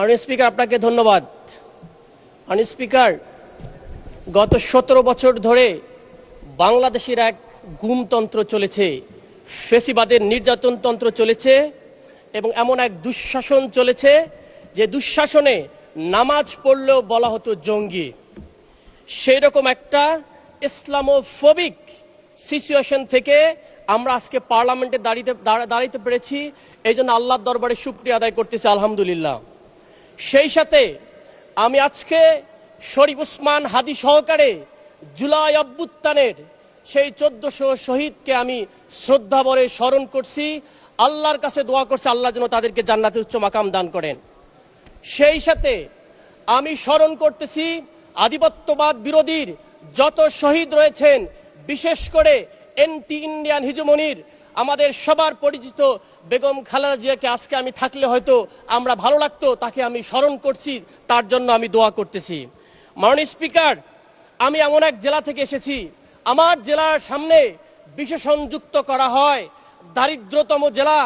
মাননীয় স্পিকার, আপনাকে ধন্যবাদ। মাননীয় স্পিকার, গত 17 বছর ধরে বাংলাদেশের এক গুমতন্ত্র চলেছে, ফেসিবাদের নির্যাতনতন্ত্র চলেছে এবং এমন এক দুঃশাসন চলেছে যে দুঃশাসনে নামাজ পড়লেও বলা হতো জঙ্গি। সেই রকম একটা ইসলামোফোবিক সিচুয়েশন থেকে আমরা আজকে পার্লামেন্টে দাঁড়াইতে পেরেছি। এই জন্য আল্লাহর দরবারে শুকরিয়া আদায় করতেছি, আলহামদুলিল্লাহ। সেই সাথে আমি আজকে শরীফ ওসমান হাদি সহকারে জুলাই অভ্যুত্থানের সেই 1400 শহীদকে আমি শ্রদ্ধা ভরে স্মরণ করছি। আল্লাহর কাছে দোয়া করছি আল্লাহ যেন তাদেরকে জান্নাতে উচ্চ মাকাম দান করেন। সেই সাথে আমি স্মরণ করতেছি আধিপত্যবাদ বিরোধীর যত শহীদ রয়েছেন, বিশেষ করে এন্টি ইন্ডিয়ান হিজমনির আমাদের সবার পরিচিত বেগম খালেদা জিয়াকে আজকে আমি থাকলে হয়তো আমরা ভালো লাগতো, তাকে আমি স্মরণ করছি, তার জন্য আমি দোয়া করতেছি। মাননীয় স্পিকার, আমি এমন এক জেলা থেকে এসেছি, আমার জেলার সামনে বিশেষণ যুক্ত করা হয় দারিদ্রতম জেলা,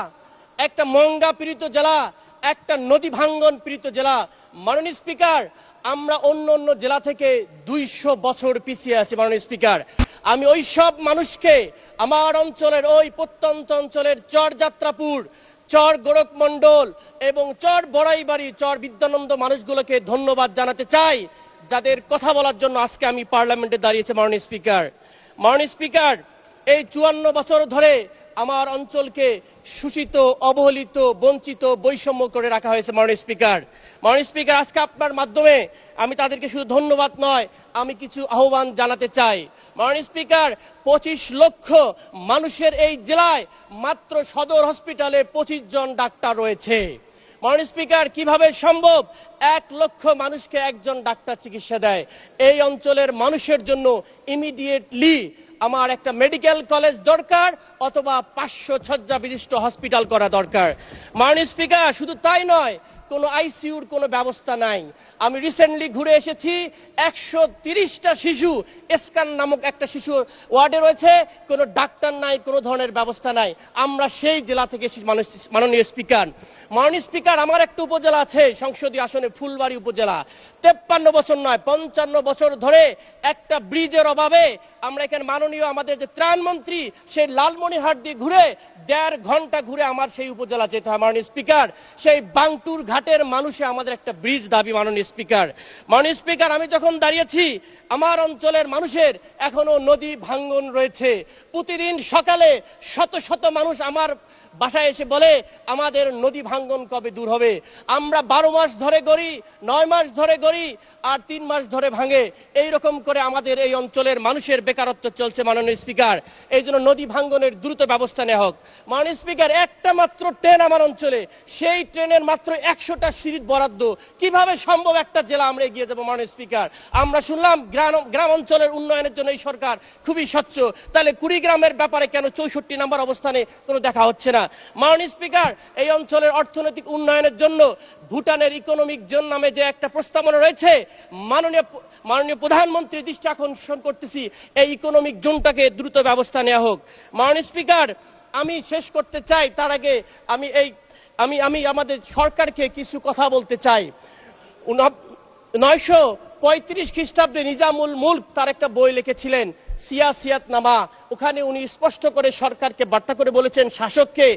একটা মঙ্গা পীড়িত জেলা, একটা নদী ভাঙ্গন পীড়িত জেলা। মাননীয় স্পিকার, আমরা অন্য অন্য জেলা থেকে 200 বছর পিছিয়ে আছি। মাননীয় স্পিকার, আমি ওই সব মানুষকে, আমার অঞ্চলের ওই প্রত্যন্ত অঞ্চলের চর যাত্রাপুর, চর গোরখমন্ডল এবং চর বড়াইবাড়ি, চর বিদ্যানন্দ মানুষগুলোকে ধন্যবাদ জানাতে চাই, যাদের কথা বলার জন্য আজকে আমি পার্লামেন্টে দাঁড়িয়েছি। মাননীয় স্পিকার, এই 54 বছর ধরে আমার অঞ্চলকে শোষিত, অবহেলিত, বঞ্চিত, বৈষম্য করে রাখা হয়েছে। মাননীয় স্পিকার, আজকে আপনার মাধ্যমে আমি তাদেরকে শুধু ধন্যবাদ নয়, আমি কিছু আহ্বান জানাতে চাই। মাননীয় স্পিকার, 25 লক্ষ মানুষের এই জেলায় মাত্র সদর হসপিটালে 25 জন ডাক্তার রয়েছে। মাননীয় স্পিকার, কিভাবে সম্ভব 1 লক্ষ মানুষকে একজন ডাক্তার চিকিৎসা দেয়? এই অঞ্চলের মানুষের জন্য ইমিডিয়েটলি আমার একটা মেডিকেল কলেজ দরকার, অথবা 500 শয্যা বিশিষ্ট হসপিটাল করা দরকার। মাননীয় স্পিকার, শুধু তাই নয়, কোনো আইসিইউর কোনো ব্যবস্থা নাই। আমি রিসেন্টলি ঘুরে এসেছি, 130টা শিশু স্ক্যান নামক একটা শিশু ওয়ার্ডে রয়েছে, কোনো ডাক্তার নাই, কোনো ধরনের ব্যবস্থা নাই। আমরা সেই জেলা থেকে এসেছি। মাননীয় স্পিকার, আমার একটা উপজেলা আছে সংসদীয় আসনে, ফুলবাড়ি উপজেলা। 53 বছর নয়, 55 বছর ধরে একটা ব্রিজের অভাবে আমরা এখানে মাননীয় আমাদের যে ত্রাণমন্ত্রী, সেই লালমনিরহাট দিয়ে ঘুরে 1.5 ঘন্টা ঘুরে আমার সেই উপজেলা যেতে হয়। মাননীয় স্পিকার, সেই বাংটুর ঘাটের মানুষে আমাদের একটা ব্রিজ দাবি। মাননীয় স্পিকার, আমি যখন দাঁড়িয়েছি, আমার অঞ্চলের মানুষের এখনো নদী ভাঙ্গন রয়েছে। প্রতিদিন সকালে শত শত মানুষ আমার বাসায় এসে বলে, আমাদের নদী ভাঙ্গন কবে দূর হবে? আমরা 12 মাস ধরে গড়ি, 9 মাস ধরে গড়ি, আর 3 মাস ধরে ভাঙে। এইরকম করে আমাদের এই অঞ্চলের মানুষের বেকারত্ব চলছে। মাননীয় স্পিকার, এই জন্য নদী ভাঙ্গনের দ্রুত ব্যবস্থা নেওয়া হোক। মাননীয় স্পিকার, একটা মাত্র ট্রেন আমার অঞ্চলে, সেই ট্রেনের মাত্র 100টা সিট বরাদ্দ। কিভাবে সম্ভব একটা জেলা আমরা এগিয়ে যাবো? মাননীয় স্পিকার, আমরা শুনলাম গ্রাম অঞ্চলের উন্নয়নের জন্য এই সরকার খুবই স্বচ্ছ, তাহলে কুড়িগ্রামের ব্যাপারে কেন 64 নম্বর অবস্থানে কোনো দেখা হচ্ছে না? মাননীয় স্পিকার, এই অঞ্চলের অর্থনৈতিক উন্নয়নের জন্য ভুটানের ইকোনমিক জোন নামে যে একটা প্রস্তাবনা রয়েছে, মাননীয় প্রধানমন্ত্রী দৃষ্টি আকর্ষণ করতেছি, এই ইকোনমিক জোনটাকে দ্রুত ব্যবস্থা নেওয়া হোক। মাননীয় স্পিকার, আমি শেষ করতে চাই, তার আগে আমি আমাদের সরকারকে কিছু কথা বলতে চাই। 935 খ্রিস্টাব্দে নিজামুল মুলক তার একটা বই লিখেছিলেন, সিয়াসিয়াতনামা। ওখানে উনি স্পষ্ট করে সরকারকে বার্তা করে বলেছেন, শাসককে,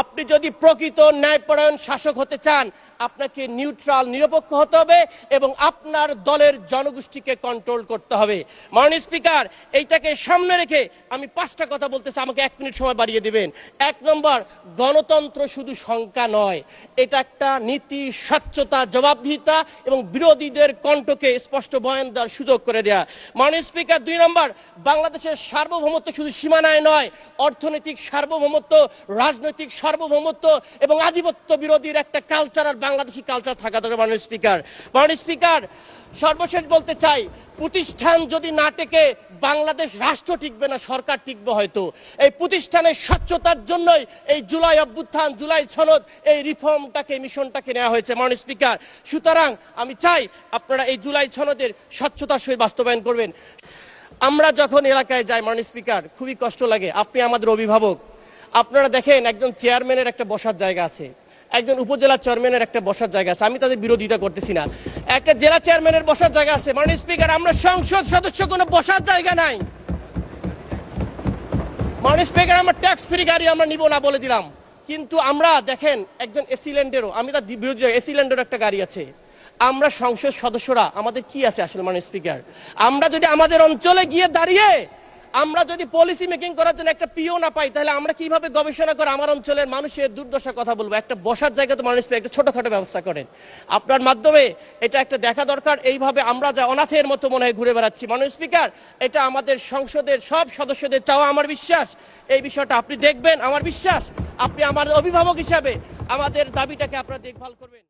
আপনি যদি প্রকৃত ন্যায়পরায়ণ শাসক হতে চান, আপনাকে নিউট্রাল, নিরপেক্ষ হতে হবে এবং আপনার দলের জনগোষ্ঠীকে কন্ট্রোল করতে হবে। মাননীয় স্পিকার, এইটাকে সামনে রেখে আমি 5টা কথা বলতে চাই, আমাকে 1 মিনিট সময় বাড়িয়ে দিবেন। 1 নম্বর, গণতন্ত্র শুধু সংখ্যা নয়, এটা একটা নীতি, স্বচ্ছতা, জবাবদিহিতা এবং বিরোধীদের কণ্ঠকে স্পষ্ট বয়ান দেওয়ার সুযোগ করে দেয়া। মাননীয় স্পিকার, 2 নম্বর, বাংলাদেশের সার্বভৌমত্ব শুধু সীমানায় নয়, অর্থনৈতিক সার্বভৌমত্ব, রাজনৈতিক সার্বভৌমত্ব এবং আধিপত্য বিরোধীর একটা কালচার, বাংলাদেশি কালচার থাকা দরকার। মাননীয় স্পিকার, সর্বশেষ বলতে চাই, প্রতিষ্ঠান যদি না টেকে, বাংলাদেশ রাষ্ট্র টিকবে না, সরকার টিকবে হয়তো। এই প্রতিষ্ঠানের স্বচ্ছতার জন্যই এই জুলাই অভ্যুত্থান, জুলাই সনদ, এই রিফর্মটাকে, মিশনটাকে নেওয়া হয়েছে। মাননীয় স্পিকার, সুতরাং আমি চাই আপনারা এই জুলাই সনদের স্বচ্ছতার সহিত বাস্তবায়ন করবেন। আমরা যখন এলাকায় যাই, মাননীয় স্পিকার, খুবই কষ্ট লাগে। আপনি আমাদের অভিভাবক, আপনারা দেখেন একজন চেয়ারম্যানের একটা বসার জায়গা আছে, একজন উপজেলা চেয়ারম্যানের একটা বসার জায়গা আছে, আমি তাদের বিরোধিতা করতেছি না। একটা জেলা চেয়ারম্যানের বসার জায়গা আছে। মাননীয় স্পিকার, আমরা সংসদ সদস্য কোনো বসার জায়গা নাই। মাননীয় স্পিকার, আমরা ট্যাক্স ফ্রি গাড়ি আমরা নিব না বলে দিলাম, কিন্তু আমরা দেখেন একজন এসিল্যান্ডেরও, আমি তার বিরোধী, এসিল্যান্ডেরও একটা গাড়ি আছে। আমরা সংসদ সদস্যরা আমাদের কি আছে আসলে? মাননীয় স্পিকার, আমরা যদি আমাদের অঞ্চলে গিয়ে দাঁড়িয়ে আমরা যদি পলিসি মেকিং করার জন্য একটা পিও না পাই, তাহলে আমরা কিভাবে গবেষণা করে আমার অঞ্চলের মানুষের দুর্দশা কথা বলবো? একটা বসার জায়গা তো মাননীয় স্পিকার একটা ছোটখাটো ব্যবস্থা করেন আপনার মাধ্যমে, এটা একটা দেখা দরকার। এইভাবে আমরা যা অনাথের মতো মনে হয় ঘুরে বেড়াচ্ছি। মাননীয় স্পিকার, এটা আমাদের সংসদের সব সদস্যদের চাওয়া, আমার বিশ্বাস এই বিষয়টা আপনি দেখবেন। আমার বিশ্বাস আপনি আমার অভিভাবক হিসাবে আমাদের দাবিটাকে আপনারা দেখভাল করবেন।